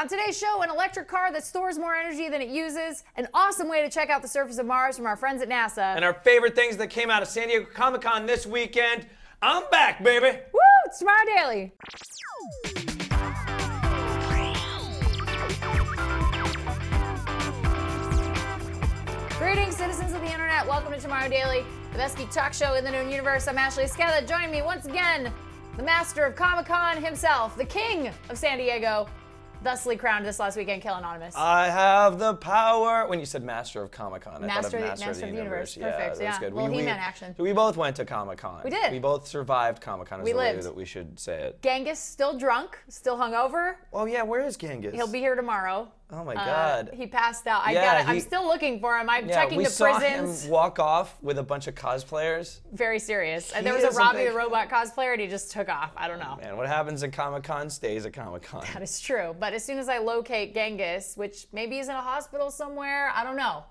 On today's show, an electric car that stores more energy than it uses, an awesome way to check out the surface of Mars from our friends at NASA. And our favorite things that came out of San Diego Comic-Con this weekend. I'm back, baby. Woo! It's Tomorrow Daily. Greetings, citizens of the internet. Welcome to Tomorrow Daily, the best geek talk show in the known universe. I'm Ashley Esqueda. Joining me once again, the master of Comic-Con himself, the king of San Diego, thusly crowned this last weekend, Khail Anonymous. I have the power. When you said master of Comic-Con, I thought of Master of the universe. Yeah, Perfect. that was good. Little He-Man action. We both went to Comic-Con. We did. We both survived Comic-Con. We lived. Way that we should say it. Genghis still drunk, still hungover. Oh yeah, where is Genghis? He'll be here tomorrow. Oh my God. He passed out. I'm still looking for him. I'm checking the prisons. We saw him walk off with a bunch of cosplayers. Very serious. And there was a Robbie the Robot cosplayer, and he just took off. I don't know. Man, what happens at Comic-Con stays at Comic-Con. That is true. But as soon as I locate Genghis, which maybe he's in a hospital somewhere, I don't know.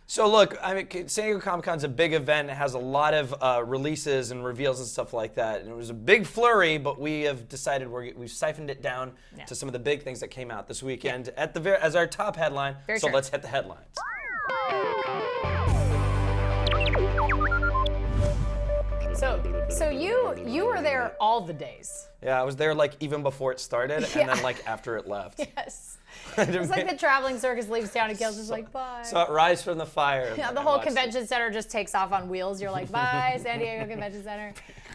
So look, I mean, San Diego Comic-Con's a big event. It has a lot of releases and reveals and stuff like that. And it was a big flurry, but we have decided we've siphoned it down to some of the big things that came out this weekend as our top headline. Let's hit the headlines. So you were there all the days. Yeah, I was there like even before it started, and then like after it left. Yes. It's like the traveling circus leaves town and Khail's just like, bye. So it rise from the fire. Yeah, the whole convention center just takes off on wheels. You're like, bye, San Diego Convention Center.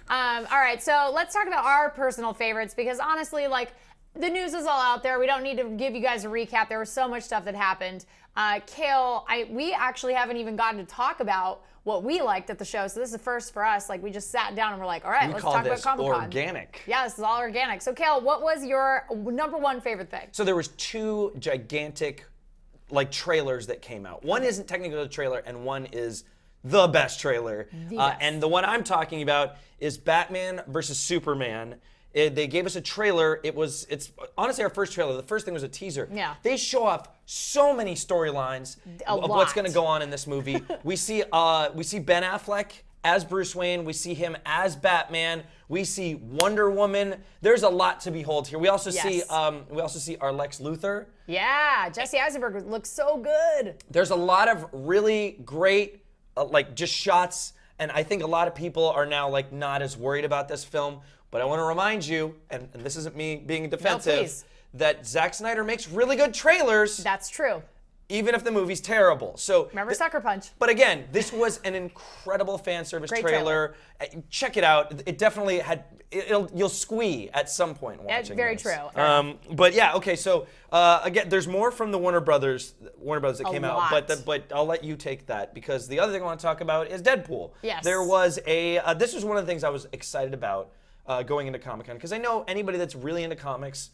All right, so let's talk about our personal favorites, because honestly, like, the news is all out there. We don't need to give you guys a recap. There was so much stuff that happened. Khail, we actually haven't even gotten to talk about what we liked at the show. So this is the first for us. Like, we just sat down and we're like, all right, let's talk about Comic-Con. Organic. Yeah, this is all organic. So Khail, what was your number one favorite thing? So there was two gigantic like trailers that came out. One isn't technically a trailer, and one is the best trailer. And the one I'm talking about is Batman versus Superman. They gave us a trailer. It's honestly our first trailer. The first thing was a teaser. Yeah. They show off so many storylines of what's going to go on in this movie. we see Ben Affleck as Bruce Wayne. We see him as Batman. We see Wonder Woman. There's a lot to behold here. We also see our Lex Luthor. Yeah, Jesse Eisenberg looks so good. There's a lot of really great just shots, and I think a lot of people are now like not as worried about this film. But I want to remind you, and this isn't me being defensive, that Zack Snyder makes really good trailers. That's true. Even if the movie's terrible. So remember Sucker Punch. But again, this was an incredible fan service trailer. Check it out. It definitely had. You'll squee at some point watching. Very this. true. But yeah, okay. So again, there's more from the Warner Brothers that came out. But I'll let you take that, because the other thing I want to talk about is Deadpool. Yes. There was this was one of the things I was excited about going into Comic-Con, because I know anybody that's really into comics,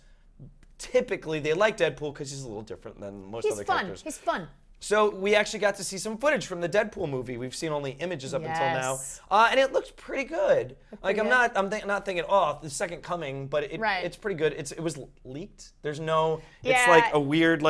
typically they like Deadpool because he's a little different than most other characters. He's fun. So we actually got to see some footage from the Deadpool movie. We've seen only images up until now, and it looks pretty good. I'm not thinking, oh, the second coming, but it's pretty good. It was leaked. There's no. It's like a weird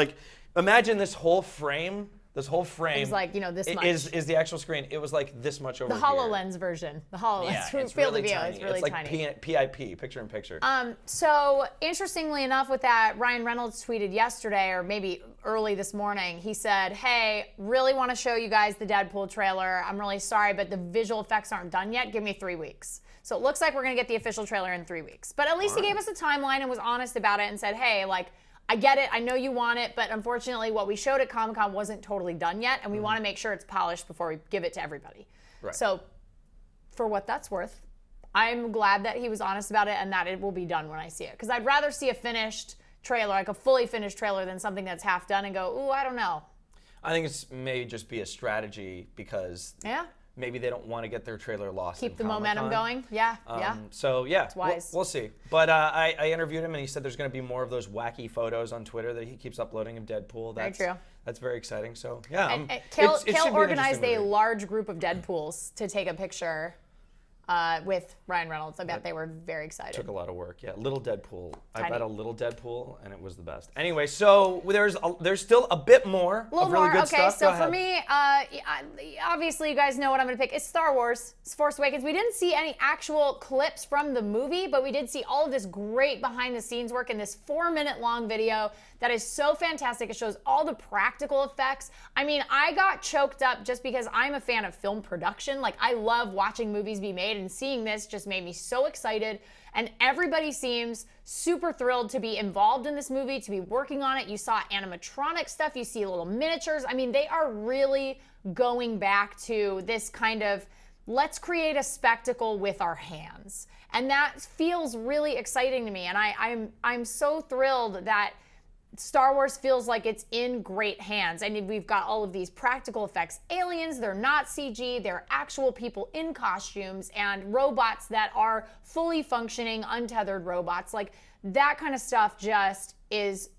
Imagine this whole frame. This whole frame. It was like, this much. Is the actual screen. It was like this much over the here. HoloLens version. The HoloLens field of view. It's really tiny. It's like PIP, picture in picture. So interestingly enough with that, Ryan Reynolds tweeted yesterday, or maybe early this morning, he said, hey, really want to show you guys the Deadpool trailer. I'm really sorry, but the visual effects aren't done yet. Give me 3 weeks. So it looks like we're going to get the official trailer in 3 weeks. But at least he gave us a timeline and was honest about it and said, hey, I get it, I know you want it, but unfortunately what we showed at Comic-Con wasn't totally done yet, and we want to make sure it's polished before we give it to everybody. Right. So, for what that's worth, I'm glad that he was honest about it and that it will be done when I see it. Because I'd rather see a finished trailer, like a fully finished trailer, than something that's half done and go, ooh, I don't know. I think it's may just be a strategy, because maybe they don't want to get their trailer lost. Keep the momentum going. Yeah. So yeah, it's wise. We'll see. But I interviewed him, and he said there's going to be more of those wacky photos on Twitter that he keeps uploading of Deadpool. Very true. That's very exciting. So yeah, Khail organized a large group of Deadpools to take a picture with Ryan Reynolds. I bet they were very excited. Took a lot of work. Yeah, little Deadpool. Tiny. I bet a little Deadpool, and it was the best. Anyway, so there's still a bit more of really good stuff. So for me, obviously you guys know what I'm going to pick. It's Star Wars. It's Force Awakens. We didn't see any actual clips from the movie, but we did see all of this great behind-the-scenes work in this 4-minute long video that is so fantastic. It shows all the practical effects. I mean, I got choked up just because I'm a fan of film production. Like, I love watching movies be made, and seeing this just made me so excited. And everybody seems super thrilled to be involved in this movie, to be working on it. You saw animatronic stuff. You see little miniatures. I mean, they are really going back to this kind of, let's create a spectacle with our hands. And that feels really exciting to me. And I'm so thrilled that Star Wars feels like it's in great hands. I mean, we've got all of these practical effects aliens. They're not CG. They're actual people in costumes and robots that are fully functioning, untethered robots. Like, that kind of stuff just is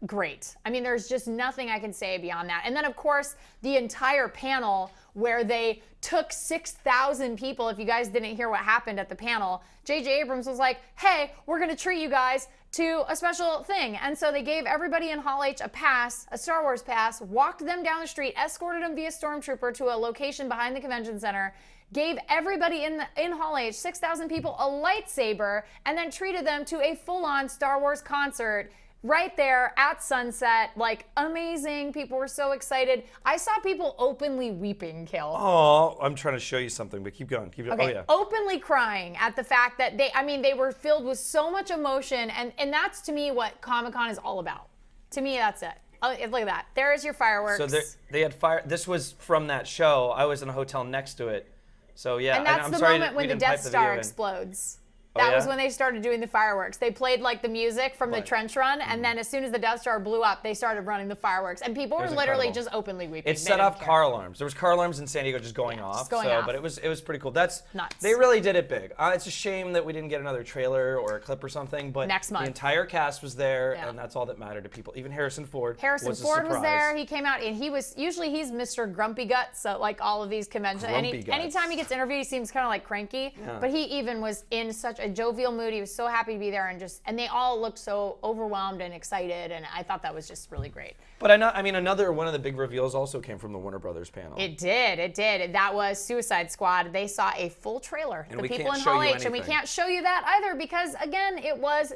great. I mean, there's just nothing I can say beyond that. And then, of course, the entire panel where they took 6,000 people. If you guys didn't hear what happened at the panel, J.J. Abrams was like, hey, we're going to treat you guys to a special thing. And so they gave everybody in Hall H a pass, a Star Wars pass, walked them down the street, escorted them via Stormtrooper to a location behind the convention center, gave everybody in Hall H, 6,000 people, a lightsaber, and then treated them to a full-on Star Wars concert right there at sunset. Like, amazing. People were so excited. I saw people openly weeping, Khail. Oh, I'm trying to show you something, but keep going. Keep going. Okay, Oh, yeah. openly crying at the fact that they were filled with so much emotion, and that's, to me, what Comic-Con is all about. To me, that's it. Oh, look at that. There's your fireworks. So they had fire. This was from that show. I was in a hotel next to it. So, yeah. And that's the moment when the Death Star explodes. That was when they started doing the fireworks. They played like the music from the trench run, and then as soon as the Death Star blew up, they started running the fireworks. And people were literally just openly weeping. It set off car alarms. There was car alarms in San Diego just going off. Just going off. But it was pretty cool. That's nuts. They really did it big. It's a shame that we didn't get another trailer or a clip or something. But next month, the entire cast was there, and that's all that mattered to people. Even Harrison Ford. Was there. He came out, and he's Mr. Grumpy Guts. So like all of these conventions, anytime he gets interviewed, he seems kind of like cranky. Yeah. But he even was in such a jovial mood. He was so happy to be there, and they all looked so overwhelmed and excited, and I thought that was just really great. But another one of the big reveals also came from the Warner Brothers panel. It did. That was Suicide Squad. They saw a full trailer. The people in Hall H, and we can't show you that either because, again, it was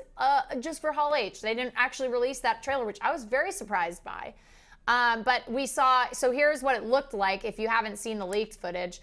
just for Hall H. They didn't actually release that trailer, which I was very surprised by. But we saw, so here's what it looked like if you haven't seen the leaked footage.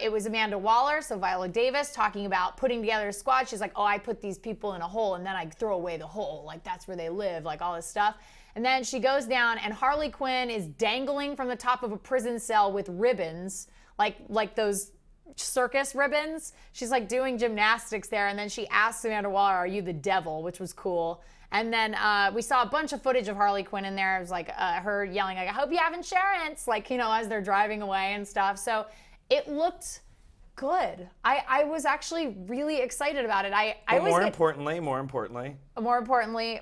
It was Amanda Waller, so Viola Davis, talking about putting together a squad. She's like, oh, I put these people in a hole, and then I throw away the hole. Like, that's where they live, like all this stuff. And then she goes down, and Harley Quinn is dangling from the top of a prison cell with ribbons, like those circus ribbons. She's like doing gymnastics there, and then she asks Amanda Waller, are you the devil, which was cool. And then we saw a bunch of footage of Harley Quinn in there. It was like her yelling, like, I hope you have insurance, like, as they're driving away and stuff. So it looked good. I was actually really excited about it. More importantly,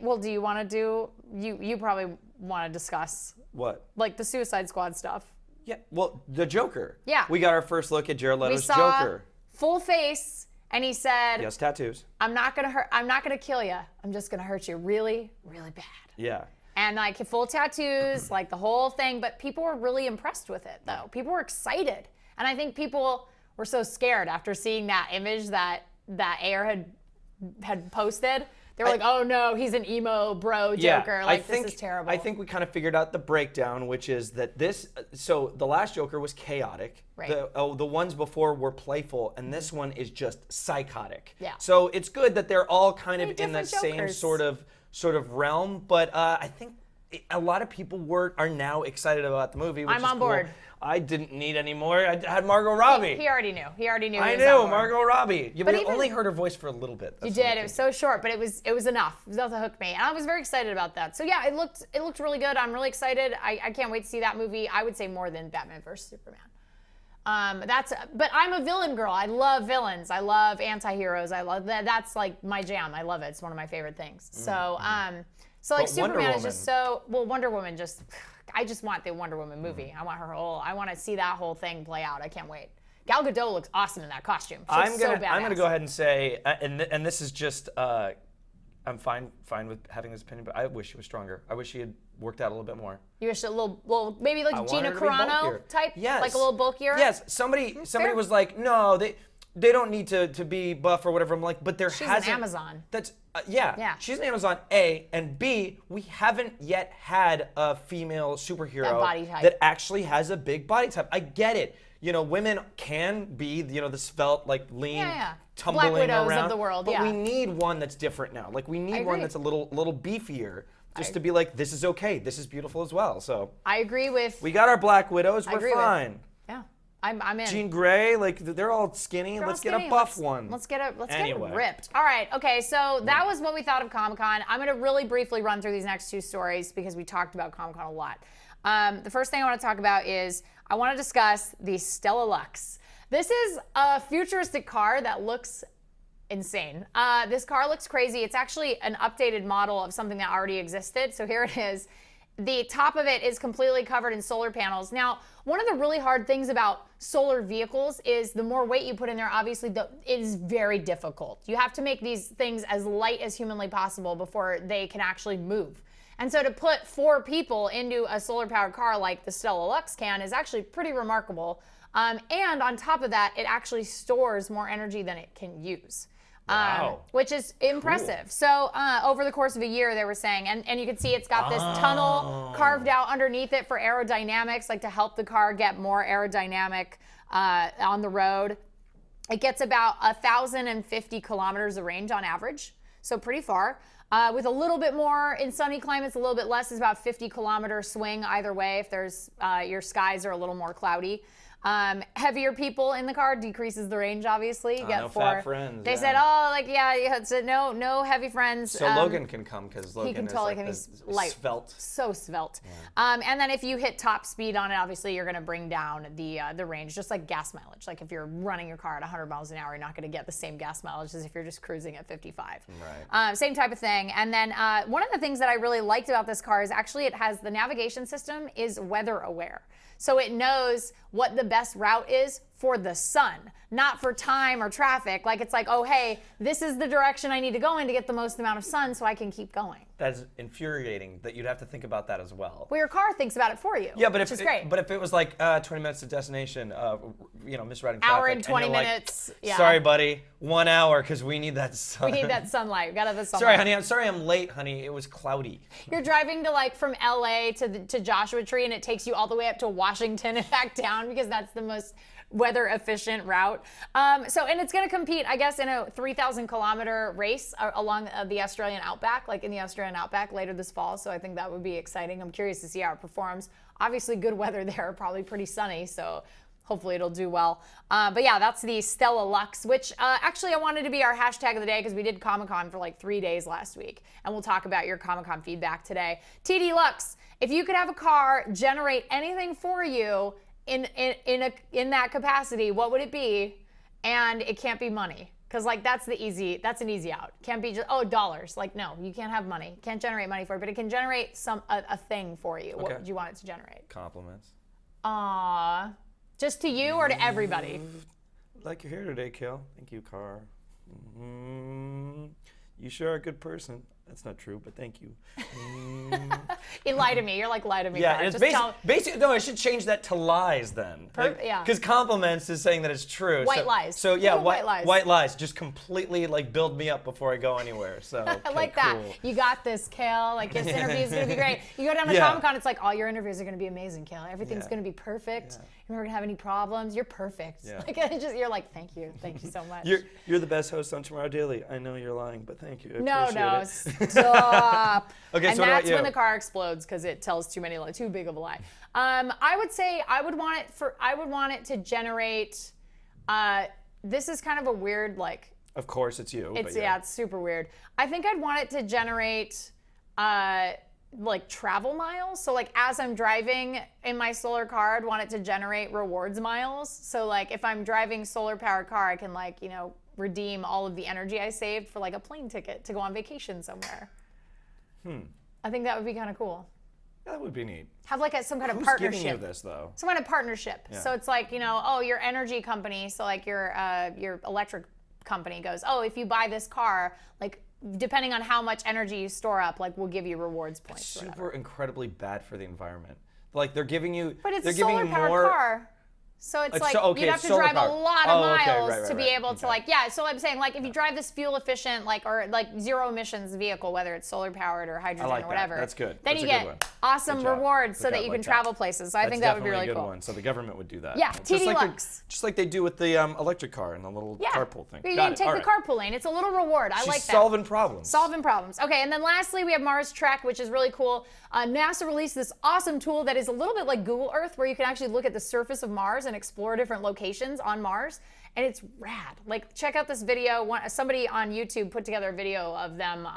well, do you want to do, you probably want to discuss. What? Like the Suicide Squad stuff. Yeah, well, the Joker. Yeah. We got our first look at Jared Leto's Joker. Full face. And he said, yes, tattoos. I'm not gonna kill you. I'm just gonna hurt you really, really bad. Yeah. And like full tattoos, like the whole thing. But people were really impressed with it, though. People were excited, and I think people were so scared after seeing that image that Ayer had posted. They were like, oh no, he's an emo bro Joker. Yeah, this is terrible. I think we kind of figured out the breakdown, which is that so the last Joker was chaotic. Right. The ones before were playful, and this one is just psychotic. Yeah. So it's good that they're all kind of in the Jokers. same sort of realm, but I think a lot of people are now excited about the movie, which I'm on board. Cool. I didn't need any more. I had Margot Robbie. He already knew. I knew Margot Robbie. But I only heard her voice for a little bit. You did. It was so short, but it was enough. It was enough to hook me, and I was very excited about that. So yeah, it looked really good. I'm really excited. I can't wait to see that movie. I would say more than Batman vs Superman. But I'm a villain girl. I love villains. I love anti-heroes. I love that. That's like my jam. I love it. It's one of my favorite things. So like Superman is just so, well, Wonder Woman I just want the Wonder Woman movie. I want I want to see that whole thing play out. I can't wait. Gal Gadot looks awesome in that costume. I'm gonna go ahead and say, and this is just, I'm fine with having this opinion, but I wish she was stronger. I wish she had worked out a little bit more. You wish a little maybe like Gina Carano type, like a little bulkier. Yes, somebody was like, no, they don't need to be buff or whatever. I'm like, but she's an Amazon. That's yeah. She's an Amazon. A and B. We haven't yet had a female superhero that actually has a big body type. I get it. Women can be the svelte, like lean, tumbling Black Widows around of the world. But we need one that's different now. Like we need one that's a little beefier. Just to be like, this is okay. This is beautiful as well. So I agree with. We got our Black Widows. We're fine. Yeah. I'm in. Jean Grey, like they're all skinny. Let's get a buff one. Let's get it ripped. All right. Okay. So that was what we thought of Comic-Con. I'm going to really briefly run through these next two stories because we talked about Comic-Con a lot. The first thing I want to talk about is I want to discuss the Stella Lux. This is a futuristic car that looks insane. This car looks crazy. It's actually an updated model of something that already existed. So here it is. The top of it is completely covered in solar panels. Now, one of the really hard things about solar vehicles is the more weight you put in there, obviously, it is very difficult. You have to make these things as light as humanly possible before they can actually move. And so to put 4 people into a solar-powered car like the Stella Lux can is actually pretty remarkable. And on top of that, it actually stores more energy than it can use. Wow. Which is impressive. Cool. So over the course of a year, they were saying, and you can see it's got this tunnel carved out underneath it for aerodynamics, like to help the car get more aerodynamic on the road. It gets about 1,050 kilometers of range on average, so pretty far. With a little bit more in sunny climates, a little bit less is about 50-kilometer swing either way if there's your skies are a little more cloudy. Heavier people in the car decreases the range, obviously. You get no 4. Fat friends. They said, so no heavy friends. So Logan can come because Logan he can is totally like he's light, svelte. So svelte. Yeah. And then if you hit top speed on it, obviously you're going to bring down the range, just like gas mileage. Like if you're running your car at 100 miles an hour, you're not going to get the same gas mileage as if you're just cruising at 55. Right. Same type of thing. And then one of the things that I really liked about this car is actually it has the navigation system is weather aware. So it knows what the best route is for the sun, not for time or traffic. Like it's like, oh, hey, this is the direction I need to go in to get the most amount of sun so I can keep going. That's infuriating that you'd have to think about that as well. Well, your car thinks about it for you. Yeah, but which is great. But if it was like 20 minutes to destination, misrouting traffic. Hour and 20 minutes. Like, yeah. Sorry, buddy. 1 hour because we need that sun. We need that sunlight. We gotta have the sunlight. Sorry, honey. I'm sorry I'm late, honey. It was cloudy. You're driving to from LA to Joshua Tree, and it takes you all the way up to Washington and back down because that's the most weather efficient route. And it's going to compete, I guess, in a 3,000 kilometer race along the Australian outback, like in the Australian outback later this fall. So I think that would be exciting. I'm curious to see how it performs. Obviously good weather there, probably pretty sunny. So hopefully it'll do well. But yeah, that's the Stella Lux, which actually I wanted to be our hashtag of the day because we did Comic-Con for 3 days last week. And we'll talk about your Comic-Con feedback today. TD Lux, if you could have a car generate anything for you in that capacity, what would it be? And it can't be money. Because that's an easy out. Can't be just, dollars. No, you can't have money. Can't generate money for it, but it can generate a thing for you. Okay. What would you want it to generate? Compliments. Aww. Just to you or to everybody? Like you're here today, Kale. Thank you, Car. You sure are a good person. That's not true, but thank you. You lie to me. You're like, lie to me. Yeah, it's basically, no, I should change that to lies then. Yeah. Because compliments is saying that it's true. White lies. So yeah, white lies. White lies. Just completely build me up before I go anywhere. So I like that. Cool. You got this, Kale. This interview is going to be great. You go down to Comic-Con, it's all your interviews are going to be amazing, Kale. Everything's going to be perfect. Yeah. You're never going to have any problems. You're perfect. Yeah. You're thank you. Thank you so much. You're the best host on Tomorrow Daily. I know you're lying, but thank you. No, stop. Okay, and so that's when the car explodes because it tells too big of a lie. I would say I would want it to generate. This is kind of a weird Of course, it's you. It's super weird. I think I'd want it to generate travel miles. So as I'm driving in my solar car, I'd want it to generate rewards miles. So if I'm driving solar powered car, I can redeem all of the energy I saved for a plane ticket to go on vacation somewhere. I think that would be kind of cool. That would be neat. Have like some kind of Who's partnership. giving you this though? Some kind of partnership. Yeah. So it's like, oh, your energy company, so like your electric company goes, oh, if you buy this car, like depending on how much energy you store up, like we'll give you rewards points. It's super incredibly bad for the environment. Like they're giving you, but it's they're a giving solar you powered more. car. So it's like you'd have to solar drive powered. a lot of miles to be right. able to like, yeah. So I'm saying like if you drive this fuel efficient or zero emissions vehicle, whether it's solar powered or hydrogen or whatever, that's good. Then That's you a good get one. awesome rewards so that you can travel places. So I think that would be really That's cool. definitely a good one. So the government would do that. Yeah, TD Lux. Just like they do with the electric car and the little carpool thing. You can take the carpool lane. It's a little reward. I like that. Solving problems. Solving problems. Okay, and then lastly, we have Mars Trek, which is really cool. NASA released this awesome tool that is a little bit like Google Earth, where you can actually look at the surface of Mars and explore different locations on Mars. And it's rad. Like, check out this video. Somebody on YouTube put together a video of them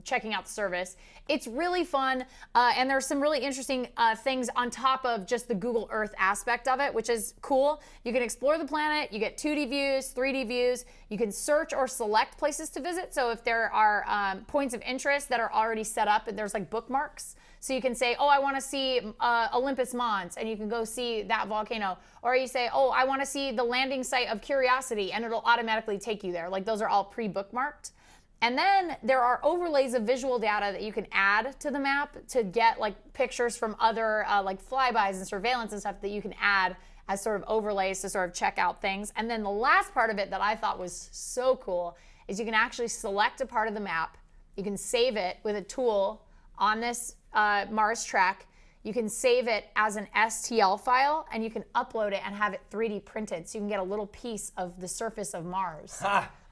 checking out the service. It's really fun, and there's some really interesting things on top of just the Google Earth aspect of it, which is cool. You can explore the planet. You get 2D views, 3D views. You can search or select places to visit. So if there are points of interest that are already set up, and there's like bookmarks, so you can say, oh, I want to see Olympus Mons, and you can go see that volcano. Or you say, oh, I want to see the landing site of Curiosity, and it'll automatically take you there. Like those are all pre-bookmarked. And then there are overlays of visual data that you can add to the map to get like pictures from other like flybys and surveillance and stuff that you can add as sort of overlays to sort of check out things. And then the last part of it that I thought was so cool is you can actually select a part of the map. You can save it with a tool on this Mars Trek. You can save it as an STL file, and you can upload it and have it 3D printed, so you can get a little piece of the surface of Mars,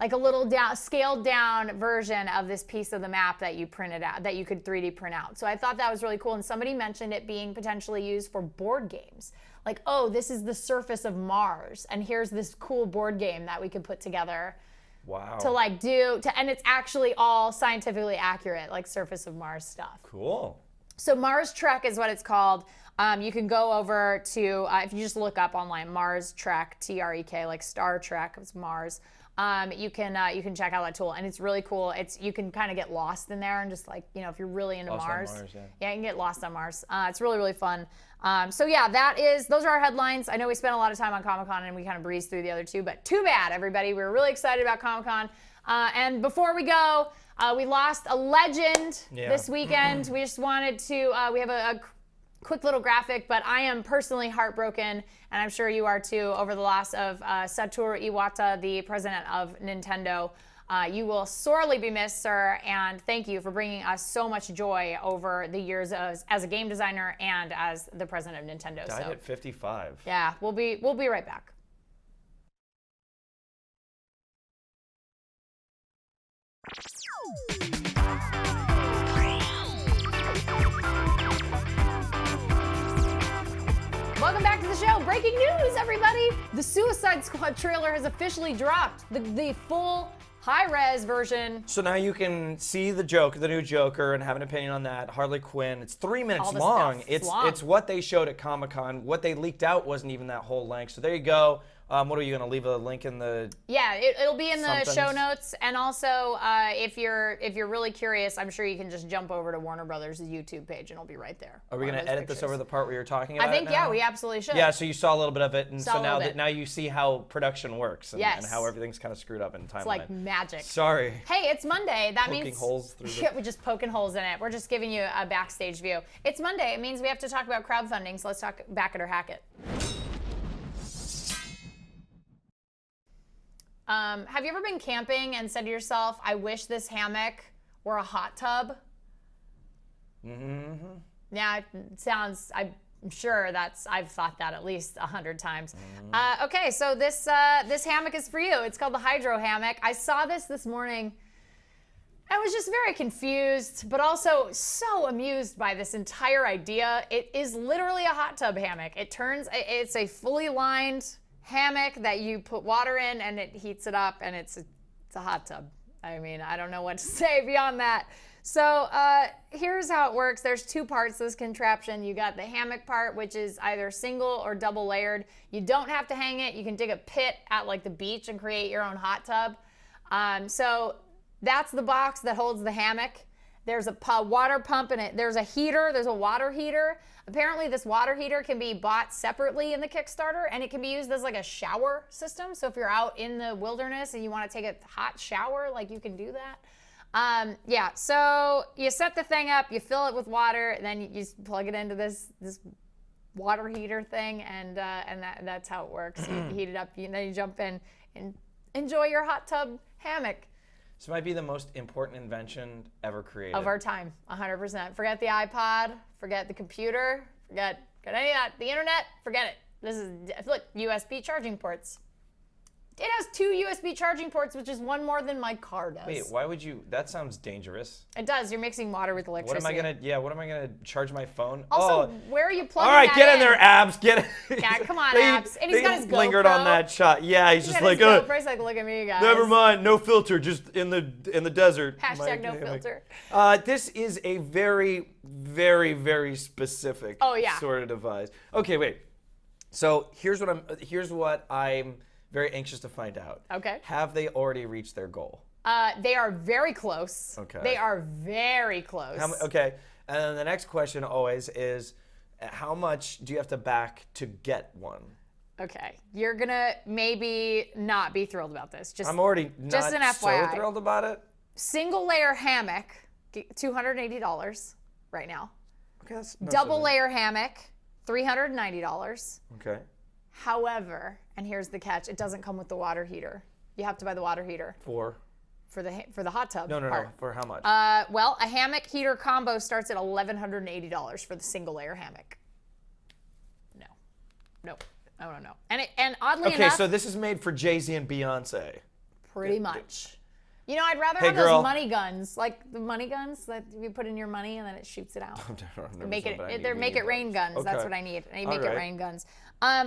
like a little scaled down version of this piece of the map that you printed out, that you could 3D print out. So I thought that was really cool, and somebody mentioned it being potentially used for board games. Like, oh, this is the surface of Mars, and here's this cool board game that we could put together. Wow. And it's actually all scientifically accurate, like surface of Mars stuff. Cool. So Mars Trek is what it's called. You can go over to, if you just look up online, Mars Trek, T-R-E-K, like Star Trek, it's Mars. You can check out that tool, and it's really cool. You can kind of get lost in there and just like, if you're really into Mars. Yeah, you can get lost on Mars. It's really, really fun. So yeah, those are our headlines. I know we spent a lot of time on Comic-Con and we kind of breezed through the other two, but too bad, everybody. We were really excited about Comic-Con. And before we go, we lost a legend this weekend. We just wanted to, we have a quick little graphic, but I am personally heartbroken, and I'm sure you are too, over the loss of Satoru Iwata, the president of Nintendo. You will sorely be missed, sir, and thank you for bringing us so much joy over the years as a game designer and as the president of Nintendo. Died at 55. Yeah, we'll be right back. Welcome back to the show. Breaking news, everybody! The Suicide Squad trailer has officially dropped. The full high-res version. So now you can see the new Joker, and have an opinion on that. Harley Quinn. It's 3 minutes long. It's what they showed at Comic-Con. What they leaked out wasn't even that whole length. So there you go. What are you gonna leave a link in the? Yeah, it'll be in the show notes, and also if you're really curious, I'm sure you can just jump over to Warner Brothers' YouTube page, and it'll be right there. Are we gonna edit this over the part where you're talking about? I think we absolutely should. Yeah, so you saw a little bit of it, and so now you see how production works, and how everything's kind of screwed up in timeline. It's like magic. Sorry. Hey, it's Monday. That means means holes through we're just poking holes in it. We're just giving you a backstage view. It's Monday. It means we have to talk about crowdfunding. So let's talk Back It or Hack It. Have you ever been camping and said to yourself, I wish this hammock were a hot tub? Mm-hmm. Yeah, it sounds, I'm sure I've thought that at least 100 times. Mm-hmm. Okay, so this hammock is for you. It's called the Hydro Hammock. I saw this morning. I was just very confused, but also so amused by this entire idea. It is literally a hot tub hammock. It's a fully lined hammock that you put water in and it heats it up, and it's a hot tub. I mean, I don't know what to say beyond that. So here's how it works. There's two parts to this contraption. You got the hammock part, which is either single or double layered. You don't have to hang it. You can dig a pit at like the beach and create your own hot tub. So that's the box that holds the hammock. There's a water pump in it. There's a heater. There's a water heater. Apparently, this water heater can be bought separately in the Kickstarter, and it can be used as like a shower system. So if you're out in the wilderness and you want to take a hot shower, like you can do that. Yeah, so you set the thing up, you fill it with water, and then you just plug it into this water heater thing, and that's how it works. You heat it up, then you jump in and enjoy your hot tub hammock. This might be the most important invention ever created. Of our time, 100%. Forget the iPod, forget the computer, forget any of that. The internet, forget it. This is, look, USB charging ports. It has 2 USB charging ports, which is one more than my car does. Wait, why would you? That sounds dangerous. It does. You're mixing water with electricity. What am I gonna charge my phone? Also, where are you plugging All right, that get in there, Abs. Get it. Yeah, come on, Abs. And he's got his GoPro. Lingered on that shot. Yeah, he's just like, He's like, look at me, guys. Never mind, no filter, just in the desert. Hashtag no filter. This is a very, very, very specific sort of device. Okay, wait. So here's what I'm very anxious to find out. Okay. Have they already reached their goal? They are very close. Okay. They are very close. Okay. And then the next question always is, how much do you have to back to get one? Okay. You're going to maybe not be thrilled about this. I'm already not an FYI. so thrilled about it. Single layer hammock, $280 right now. Okay, that's double layer hammock, $390. Okay. However, and here's the catch, it doesn't come with the water heater. You have to buy the water heater. For the hot tub. No. For how much? Well, a hammock heater combo starts at $1,180 for the single layer hammock. No. And oddly enough. Okay, so this is made for Jay-Z and Beyonce. Pretty much. You know, I'd rather have those money guns, like the money guns that you put in your money and then it shoots it out. Make it rain guns. Okay. That's what I need. I need make it rain guns.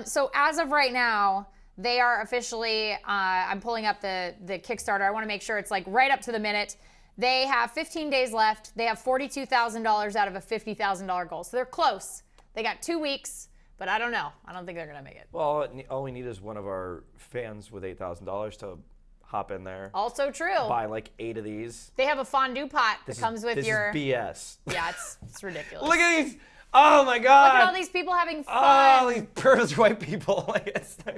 So as of right now, they are officially. I'm pulling up the Kickstarter. I want to make sure it's like right up to the minute. They have 15 days left. They have $42,000 out of a $50,000 goal, so they're close. They got 2 weeks, but I don't know. I don't think they're gonna make it. Well, all we need is one of our fans with $8,000 to hop in there. Also true. Buy like 8 of these. They have a fondue pot that comes with your. This is BS. Yeah, it's ridiculous. Look at these. Oh my God. Look at all these people having fun. Oh, these pervert white people.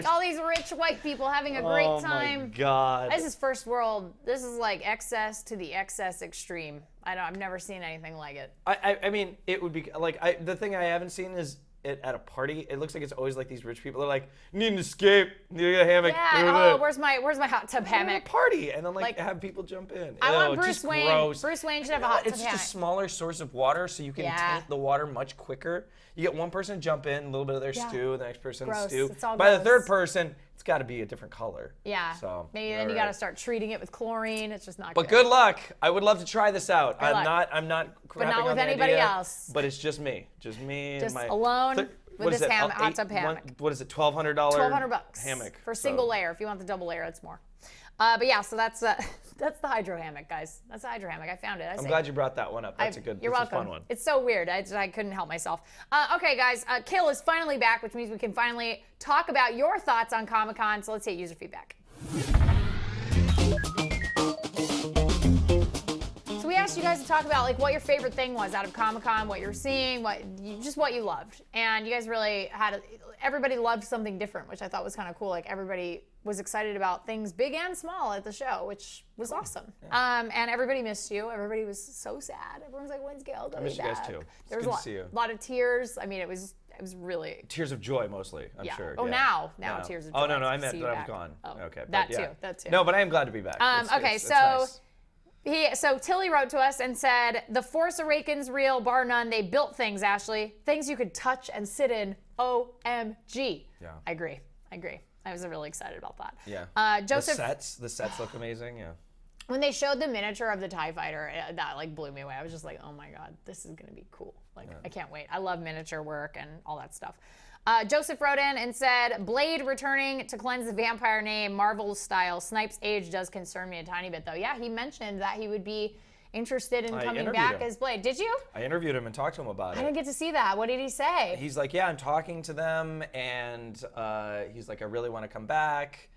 All these rich white people having a great time. Oh my God. This is first world. This is like excess to the excess extreme. I've never seen anything like it. I mean, it would be like the thing I haven't seen is it at a party. It looks like it's always like these rich people. They're like, need an escape, need a hammock. Yeah. Oh, where's my hot tub hammock? Party, and then like have people jump in. I want Bruce Wayne. Gross. Bruce Wayne should have a hot tub hammock. hammock. It's just a smaller source of water, so you can taint the water much quicker. You get one person to jump in, a little bit of their stew, the next person stew. It's all By gross. the third person, it's got to be a different color. Yeah. So maybe then you got to start treating it with chlorine. It's just not good. But good luck. I would love to try this out. I'm not. But not with anybody else. But it's just me. Just and my. Alone. With this hot tub hammock. What is it? $1,200. $1,200 hammock for single layer. If you want the double layer, it's more. But yeah, so that's the hydro hammock, guys. That's the hydro hammock. I found it. I'm glad you brought that one up. That's You're welcome. A fun one. It's so weird. I couldn't help myself. Okay, guys. Khail is finally back, which means we can finally talk about your thoughts on Comic-Con. So let's take user feedback. We asked you guys to talk about like what your favorite thing was out of Comic-Con, what you're seeing, what you loved, and you guys really everybody loved something different, which I thought was kind of cool. Like everybody was excited about things big and small at the show, which was awesome. Yeah. And everybody missed you. Everybody was so sad. Everyone's like, "When's Khail coming back?" I miss you guys too. There was a lot of tears. I mean, it was really tears of joy mostly. I'm sure. Oh, yeah. now tears of joy. Oh no, I meant that I was gone. Oh, okay, that too. No, but I am glad to be back. It's nice. So Tilly wrote to us and said, "The Force Awakens real, bar none. They built things, Ashley. Things you could touch and sit in. OMG." Yeah. I agree. I was really excited about that. Yeah. Joseph. The sets look amazing. Yeah. When they showed the miniature of the TIE fighter, that like blew me away. I was just like, oh my God, this is gonna be cool. Like, I can't wait. I love miniature work and all that stuff. Joseph wrote in and said, "Blade returning to cleanse the vampire name, Marvel style. Snipe's age does concern me a tiny bit, though." Yeah, he mentioned that he would be interested in coming back as Blade. Did you? I interviewed him and talked to him about it. I didn't get to see that. What did he say? He's like, yeah, I'm talking to them, and he's like, I really want to come back.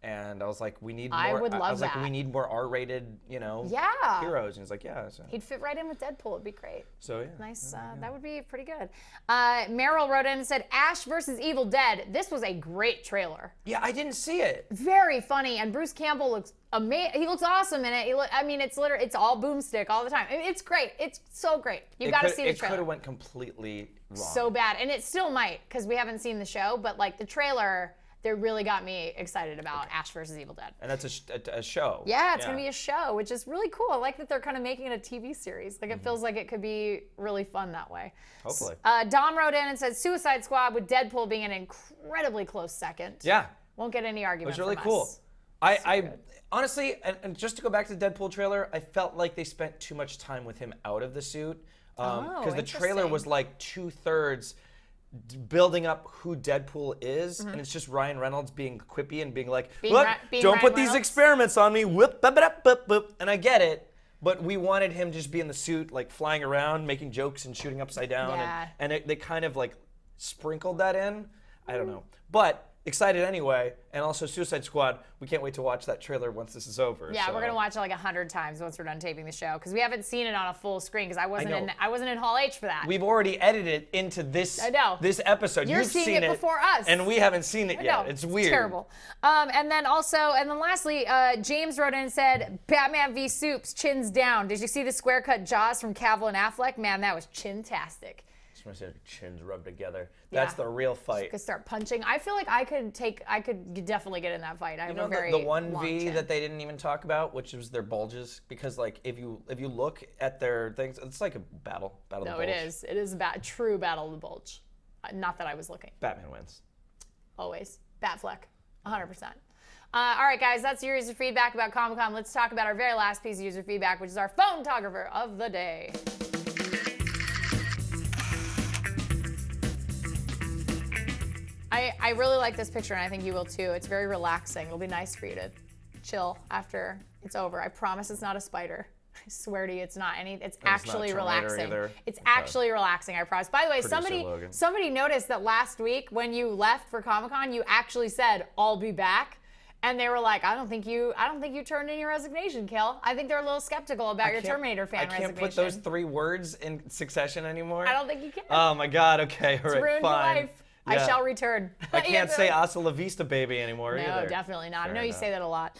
And I was like, we need more. I would love I was that. like, we need more R-rated, heroes. And he's like, yeah. So. He'd fit right in with Deadpool. It'd be great. So yeah. Nice. That would be pretty good. Meryl wrote in and said, Ash versus Evil Dead. This was a great trailer. Yeah, I didn't see it. Very funny, and Bruce Campbell looks amazing. He looks awesome in it. It's all boomstick all the time. It's great. It's so great. You've got to see the trailer. It could have went completely wrong. So bad, and it still might because we haven't seen the show. But like the trailer, they really got me excited about Ash versus Evil Dead. And that's a show. Yeah, it's gonna be a show, which is really cool. I like that they're kind of making it a TV series. Like it feels like it could be really fun that way. Hopefully. Dom wrote in and said Suicide Squad with Deadpool being an incredibly close second. Yeah. Won't get any argument. It was really from cool. us. I honestly, and just to go back to the Deadpool trailer, I felt like they spent too much time with him out of the suit. Because the trailer was like 2/3 building up who Deadpool is, and it's just Ryan Reynolds being quippy and being like, look, don't put these experiments on me, whip, and I get it, but we wanted him to just be in the suit, like flying around, making jokes and shooting upside down, and they kind of like sprinkled that in. I don't know, but excited anyway, and also Suicide Squad. We can't wait to watch that trailer once this is over. Yeah, we're gonna watch it like 100 times once we're done taping the show because we haven't seen it on a full screen because I wasn't in Hall H for that. We've already edited it into this. I know. This episode. You're You've seeing seen it before us, and we haven't seen it yet. No, it's weird. Terrible. And then lastly, James wrote in and said, "Batman v Soups, chins down. Did you see the square cut jaws from Cavill and Affleck? Man, that was chin-tastic." Just want to see their chins rubbed together. That's the real fight. Could start punching. I feel like I could definitely get in that fight. I have a very the one long V chin. that they didn't even talk about, which was their bulges, because like if you look at their things, it's like a battle of the bulge. No, it is. It is a true battle of the bulge. Not that I was looking. Batman wins. Always. Batfleck. 100%. All right, guys, that's your user feedback about Comic-Con. Let's talk about our very last piece of user feedback, which is our photographer of the day. I really like this picture, and I think you will too. It's very relaxing. It'll be nice for you to chill after it's over. I promise it's not a spider. I swear to you, it's not any. It's actually relaxing. It's actually relaxing. I promise. By the way, somebody noticed that last week when you left for Comic-Con, you actually said, "I'll be back," and they were like, "I don't think you turned in your resignation, Kale. I think they're a little skeptical about your Terminator fan resignation." I can't put those 3 words in succession anymore. I don't think you can. Oh my God. Okay. All right. Ruined your life. Yeah. I shall return. I can't say hasta la vista, baby, anymore either. No, definitely not. I know you enough. say that a lot.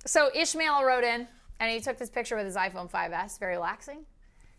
So Ishmael wrote in, and he took this picture with his iPhone 5S, very relaxing.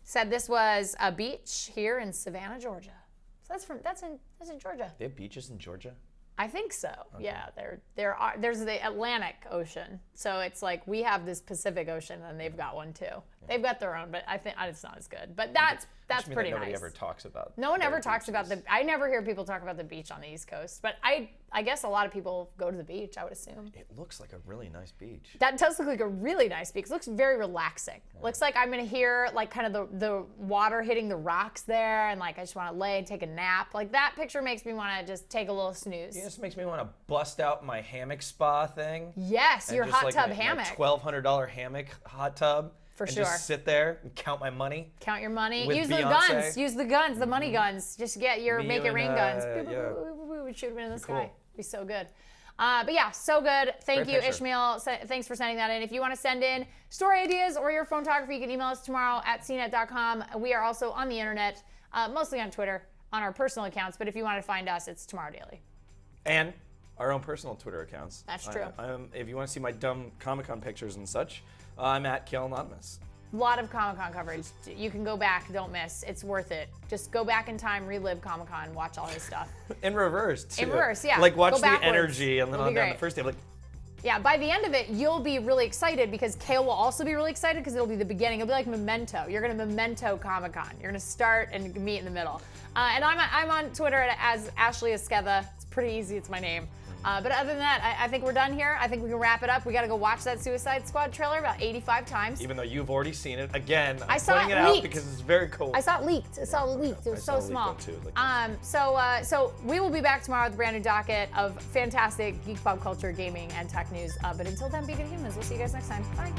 Said this was a beach here in Savannah, Georgia. So that's in Georgia. They have beaches in Georgia? I think so. Okay. Yeah, there's the Atlantic Ocean. So it's like we have this Pacific Ocean, and they've got one too. They've got their own, but I think it's not as good. But that's pretty nice. Nobody ever talks about. No one ever talks about I never hear people talk about the beach on the East Coast. But I guess a lot of people go to the beach, I would assume. It looks like a really nice beach. That does look like a really nice beach. It looks very relaxing. Yeah. Looks like I'm gonna hear like kind of the water hitting the rocks there, and like I just want to lay and take a nap. Like that picture makes me want to just take a little snooze. It just makes me want to bust out my hammock spa thing. Yes, your hot tub hammock. My $1,200 hammock hot tub. For sure. Just sit there and count my money. Count your money. Use the guns. Use the guns, the money guns. Just get your make it rain guns. Shoot them in the sky. Be so good. But yeah, so good. Thank you, Ishmael. Thanks for sending that in. If you want to send in story ideas or your photography, you can email us tomorrow at cnet.com. We are also on the internet, mostly on Twitter, on our personal accounts. But if you want to find us, it's Tomorrow Daily. And our own personal Twitter accounts. That's true. If you want to see my dumb Comic-Con pictures and such, I'm at Khail Anonymous. A lot of Comic-Con coverage. You can go back, don't miss. It's worth it. Just go back in time, relive Comic-Con, watch all his stuff. In reverse, too. In reverse, yeah. Like watch the energy, and then on down the first day, like. Yeah, by the end of it, you'll be really excited because Khail will also be really excited because it'll be the beginning. It'll be like Memento. You're gonna Memento Comic-Con. You're gonna start and meet in the middle. And I'm on Twitter as Ashley Esqueda. It's pretty easy. It's my name. But other than that, I think we're done here. I think we can wrap it up. We got to go watch that Suicide Squad trailer about 85 times. Even though you've already seen it. Again, I'm putting it out because it's very cool. I saw it leaked. It was so small. So we will be back tomorrow with a brand new docket of fantastic geek pop culture, gaming, and tech news. But until then, be good humans. We'll see you guys next time. Bye.